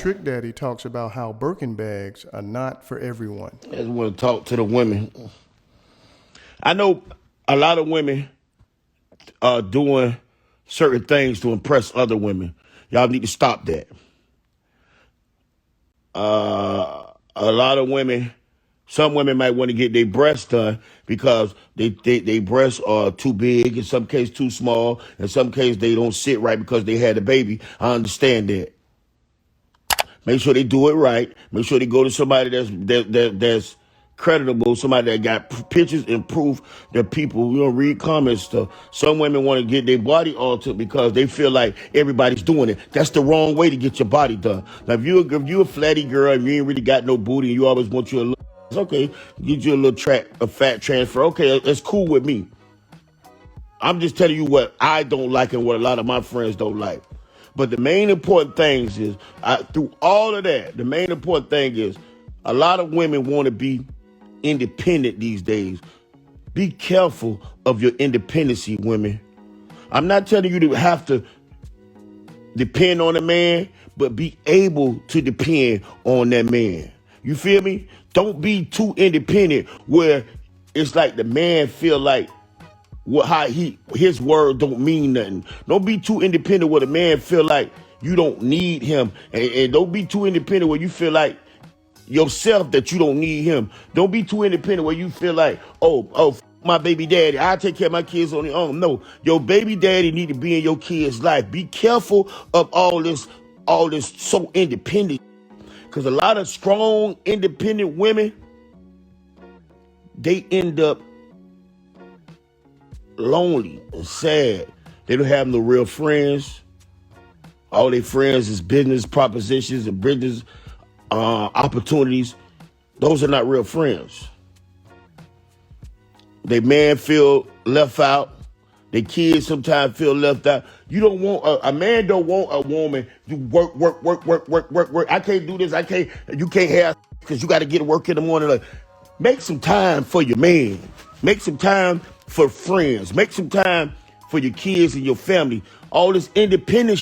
Trick Daddy talks about how Birkin bags are not for everyone. I just want to talk to the women. I know a lot of women are doing certain things to impress other women. Y'all need to stop that. A lot of women, some women might want to get their breasts done because they breasts are too big, in some cases too small, in some cases they don't sit right because they had a baby. I understand that. Make sure they do it right. Make sure they go to somebody that's creditable, somebody that got pictures and proof that people, read comments stuff. Some women want to get their body altered because they feel like everybody's doing it. That's the wrong way to get your body done. Now, if you a flatty girl and you ain't really got no booty and you always want you a little, it's okay, get you a fat transfer. Okay, that's cool with me. I'm just telling you what I don't like and what a lot of my friends don't like. But the main important things is, through all of that, the main important thing is a lot of women want to be independent these days. Be careful of your independency, women. I'm not telling you to have to depend on a man, but be able to depend on that man. You feel me? Don't be too independent where it's like the man feel like his word don't mean nothing. Don't be too independent where the man feel like you don't need him, and don't be too independent where you feel like yourself that you don't need him. Don't be too independent where you feel like, my baby daddy, I take care of my kids on their own. No, your baby daddy need to be in your kid's life. Be careful of all this so independent, because a lot of strong, independent women, they end up lonely and sad. They don't have no real friends. All their friends is business propositions and business opportunities. Those are not real friends. They man feel left out. Their kids sometimes feel left out. You don't want a man don't want a woman to work. I can't do this. You can't have because you got to get to work in the morning. Like, make some time for your man. Make some time for friends. Make some time for your kids and your family. All this independent,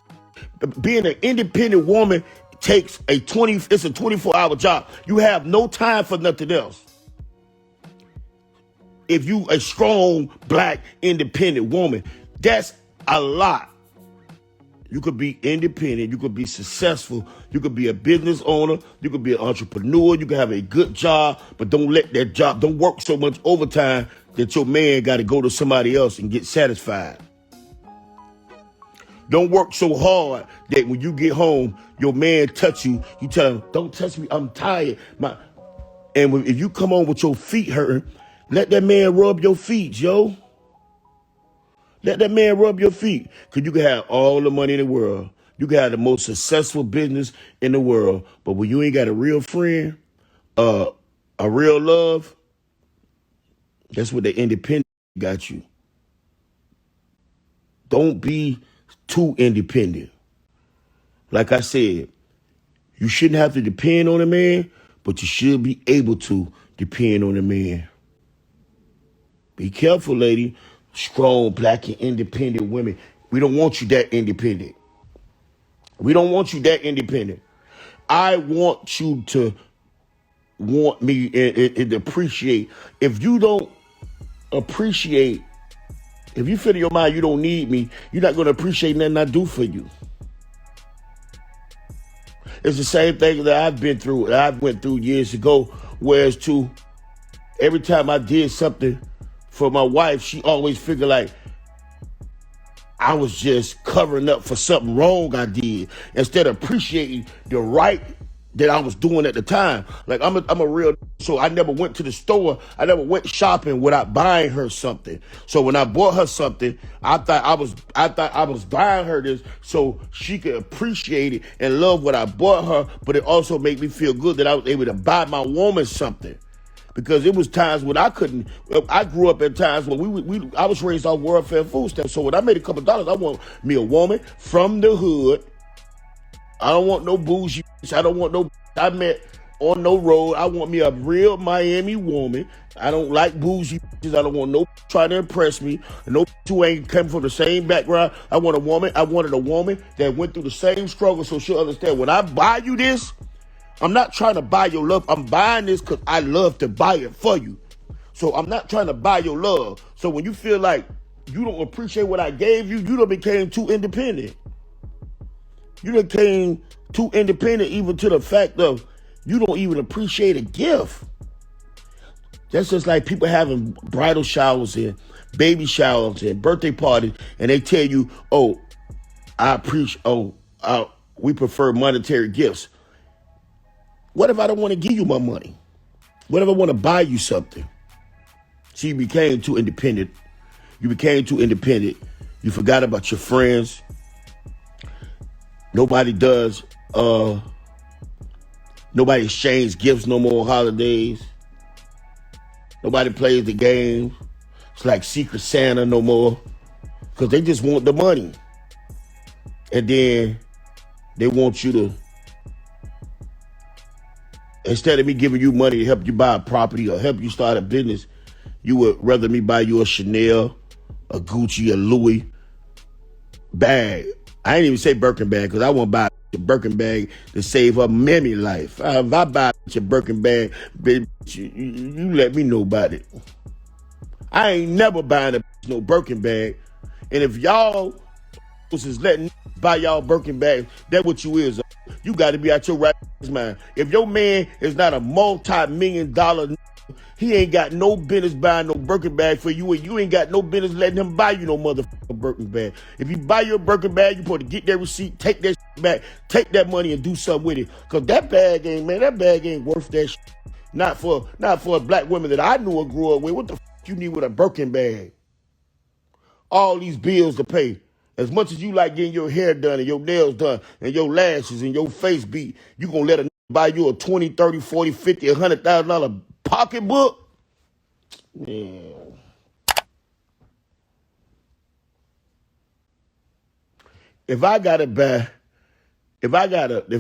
being an independent woman it's a 24-hour job. You have no time for nothing else. If you a strong, black, independent woman, that's a lot. You could be independent. You could be successful. You could be a business owner. You could be an entrepreneur. You could have a good job, but don't work so much overtime that your man got to go to somebody else and get satisfied. Don't work so hard that when you get home, your man touch you, you tell him, don't touch me, I'm tired. If you come home with your feet hurting, let that man rub your feet, yo. Let that man rub your feet. Because you can have all the money in the world. You can have the most successful business in the world. But when you ain't got a real friend, a real love, that's what the independent got you. Don't be too independent. Like I said, you shouldn't have to depend on a man, but you should be able to depend on a man. Be careful, lady. Strong, black, and independent women. We don't want you that independent. We don't want you that independent. I want you to want me and appreciate. If you don't appreciate, if you feel in your mind you don't need me, you're not going to appreciate nothing I do for you. It's the same thing that I've been through, that I went through years ago, whereas every time I did something for my wife, she always figured like I was just covering up for something wrong I did instead of appreciating the right that I was doing at the time. Like I'm a real, so I never went to the store. I never went shopping without buying her something. So when I bought her something, I thought I was buying her this so she could appreciate it and love what I bought her, but it also made me feel good that I was able to buy my woman something. Because it was times when I couldn't. I grew up at times when I was raised off welfare food stamps. So when I made a couple dollars, I want me a woman from the hood. I don't want no bougie. I don't want no. I met on no road. I want me a real Miami woman. I don't like bougie bitches. I don't want no trying to impress me. No who ain't coming from the same background. I wanted a woman that went through the same struggle so she'll understand. When I buy you this, I'm not trying to buy your love. I'm buying this because I love to buy it for you. So I'm not trying to buy your love. So when you feel like you don't appreciate what I gave you, you done became too independent. You done became too independent even to the fact of you don't even appreciate a gift. That's just like people having bridal showers and baby showers and birthday parties, and they tell you, "Oh, we prefer monetary gifts." What if I don't want to give you my money? What if I want to buy you something? See, you became too independent. You became too independent. You forgot about your friends. Nobody exchanges gifts no more on holidays. Nobody plays the game. It's like Secret Santa no more. Because they just want the money. And then they want you to, instead of me giving you money to help you buy a property or help you start a business, you would rather me buy you a Chanel, a Gucci, a Louis bag. I ain't even say Birkin bag because I want to buy a Birkin bag to save her Mammy life. If I buy a Birkin bag, bitch, you let me know about it. I ain't never buying no Birkin bag. And if y'all is letting buy y'all Birkin bags, that's what you is. You got to be out your right mind. If your man is not a multi-million-dollar, he ain't got no business buying no Birkin bag for you, and you ain't got no business letting him buy you no motherfucking Birkin bag. If you buy your Birkin bag, you supposed to get that receipt, take that back, take that money and do something with it. Cause that bag ain't worth that shit. Not for a black woman that I knew or grew up with. What the you need with a Birkin bag? All these bills to pay. As much as you like getting your hair done and your nails done and your lashes and your face beat, you gonna let a buy you a $20, $30, $40, $50, $100,000 pocketbook? Yeah. If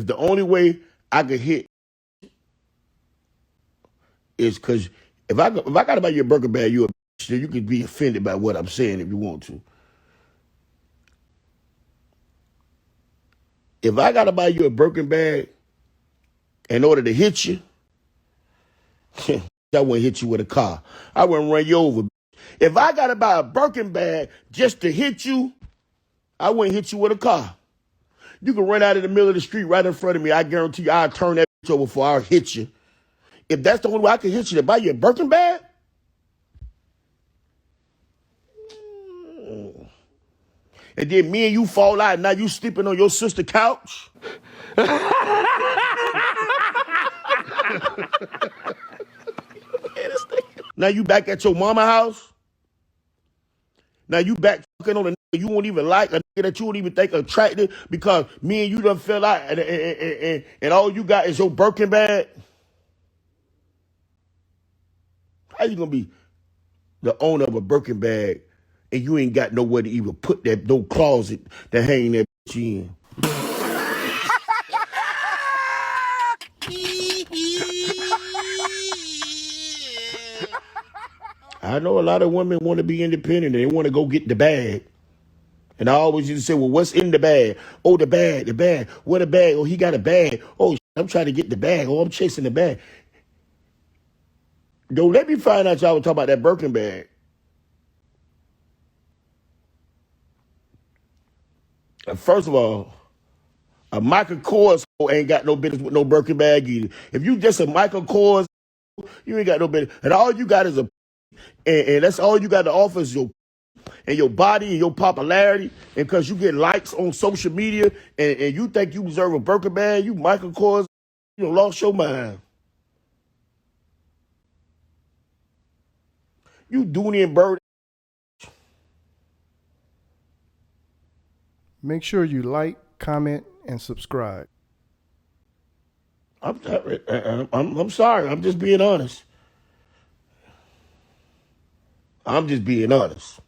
the only way I could hit is because if I gotta buy you a burger bag, you could be offended by what I'm saying if you want to. If I gotta buy you a Birkin bag in order to hit you, I wouldn't hit you with a car. I wouldn't run you over. If I gotta buy a Birkin bag just to hit you, I wouldn't hit you with a car. You can run out in the middle of the street right in front of me. I guarantee you I'll turn that bitch over before I'll hit you. If that's the only way I can hit you, to buy you a Birkin bag? And then me and you fall out and now you sleeping on your sister's couch? Now you back at your mama house? Now you back fucking on a nigga you won't even like, a nigga that you won't even think attractive because me and you done fell out and all you got is your Birkin bag? How you gonna be the owner of a Birkin bag and you ain't got nowhere to even put that, no closet to hang that bitch in? I know a lot of women want to be independent and they want to go get the bag. And I always used to say, well, what's in the bag? Oh, the bag. What a bag? Oh, he got a bag. Oh, I'm trying to get the bag. Oh, I'm chasing the bag. Don't let me find out y'all were talking about that Birkin bag. First of all, a Michael Kors ain't got no business with no Birkin bag either. If you just a Michael Kors, you ain't got no business. And all you got is and that's all you got to offer is your body and your popularity. And because you get likes on social media and you think you deserve a Birkin bag, you Michael Kors, you lost your mind. You Dooney and Bird. Make sure you like, comment, and subscribe. I'm sorry. I'm just being honest. I'm just being honest.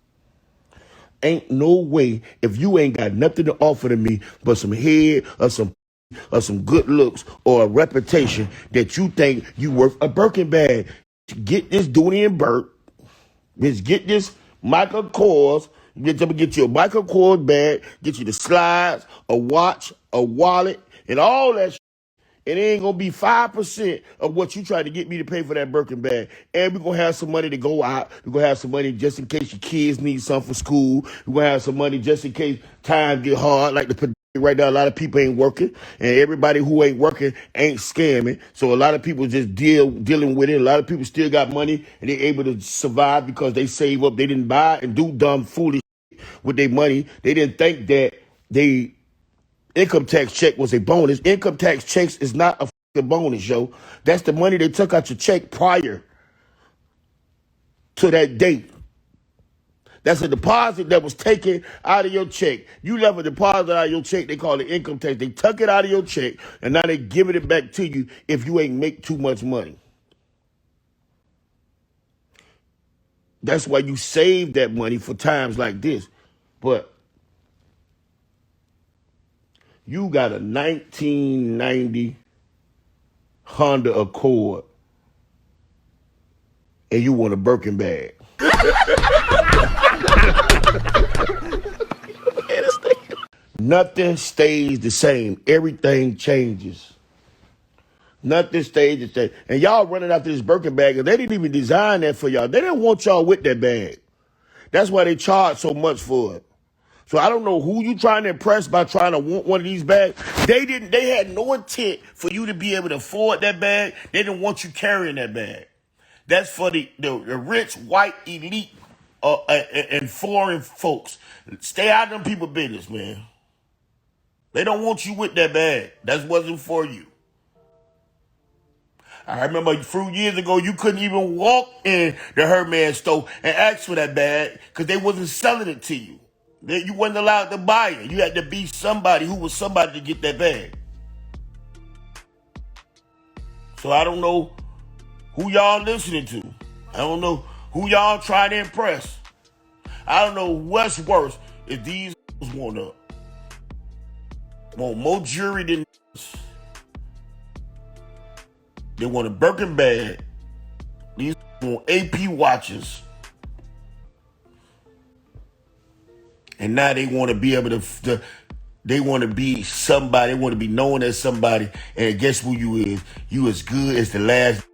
Ain't no way if you ain't got nothing to offer to me but some head or some or some good looks or a reputation that you think you worth a Birkin bag. Get this Dooney and Burt. Let's get this Michael Kors. Get you a Michael Kors bag. Get you the slides, a watch, a wallet, and all that. It ain't gonna be 5% of what you try to get me to pay for that Birkin bag. And we're gonna have some money to go out. We're gonna have some money just in case your kids need something for school. We're gonna have some money just in case times get hard. Like right now, a lot of people ain't working, and everybody who ain't working ain't scamming. So a lot of people just dealing with it. A lot of people still got money and they're able to survive because they save up. They didn't buy and do dumb foolish with their money. They didn't think that they income tax check was a bonus. Income tax checks is not a fucking bonus, yo. That's the money they took out your check prior to that date. That's a deposit that was taken out of your check. You left a deposit out of your check. They call it income tax. They took it out of your check, and now they giving it back to you if you ain't make too much money. That's why you save that money for times like this. But you got a 1990 Honda Accord, and you want a Birkin bag. Nothing stays the same. Everything changes. Nothing stays the same. And y'all running after this Birkin bag, and they didn't even design that for y'all. They didn't want y'all with that bag. That's why they charge so much for it. So I don't know who you trying to impress by trying to want one of these bags. They had no intent for you to be able to afford that bag. They didn't want you carrying that bag. That's for the rich, white, elite, and foreign folks. Stay out of them people business, man. They don't want you with that bag. That wasn't for you. I remember a few years ago, you couldn't even walk in the Herman store and ask for that bag because they wasn't selling it to you. You wasn't allowed to buy it. You had to be somebody who was somebody to get that bag. So I don't know who y'all listening to. I don't know who y'all trying to impress. I don't know what's worse if these want more jewelry than this. They want a Birkin bag. These want AP watches. And now they want to be able to they want to be somebody. They want to be known as somebody. And guess who you is? You as good as the last.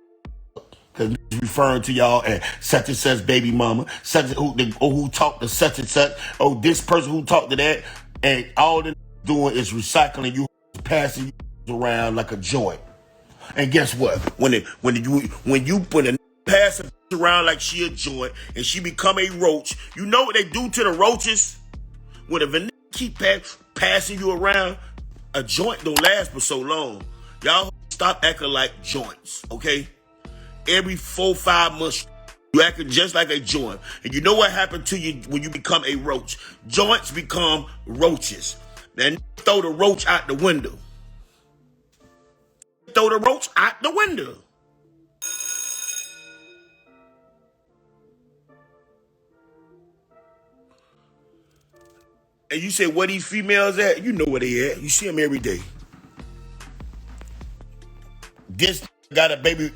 Because referring to y'all as such and such baby mama. Such who talked to such and such. Oh, this person who talked to that. And all they're doing is recycling you, passing you around like a joint. And guess what? When you put a pass around like she a joint and she become a roach, you know what they do to the roaches? When a vanilla keep passing you around, a joint don't last for so long. Y'all stop acting like joints, okay? Every 4-5 months, you acting just like a joint. And you know what happened to you when you become a roach? Joints become roaches. Then throw the roach out the window. Throw the roach out the window. And you say, where these females at? You know where they at. You see them every day. This got a baby.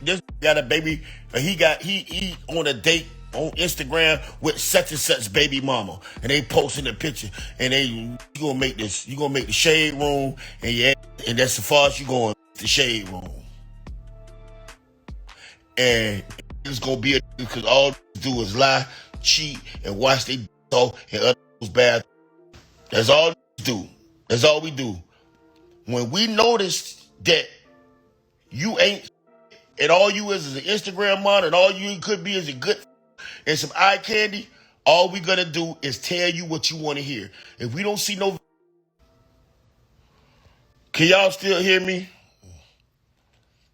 He on a date on Instagram with such and such baby mama, and they posting a picture, and you gonna make the shade room, and that's as far as you going, the shade room, and it's gonna be because all they do is lie, cheat, and watch they talk and others bad. That's all we do. That's all we do. When we notice that you ain't, and all you is an Instagram model, and all you could be is a good and some eye candy, all we gonna do is tell you what you want to hear. If we don't see no, can y'all still hear me?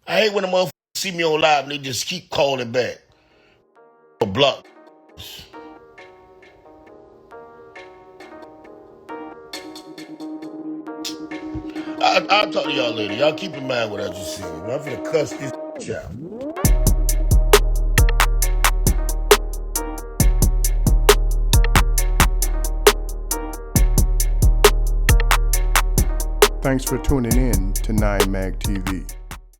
I hate when the motherfuckers see me on live and they just keep calling back. Block. I'll talk to y'all later. Y'all keep in mind what I just said. I'm finna cuss this out. Thanks for tuning in to 9 Mag TV.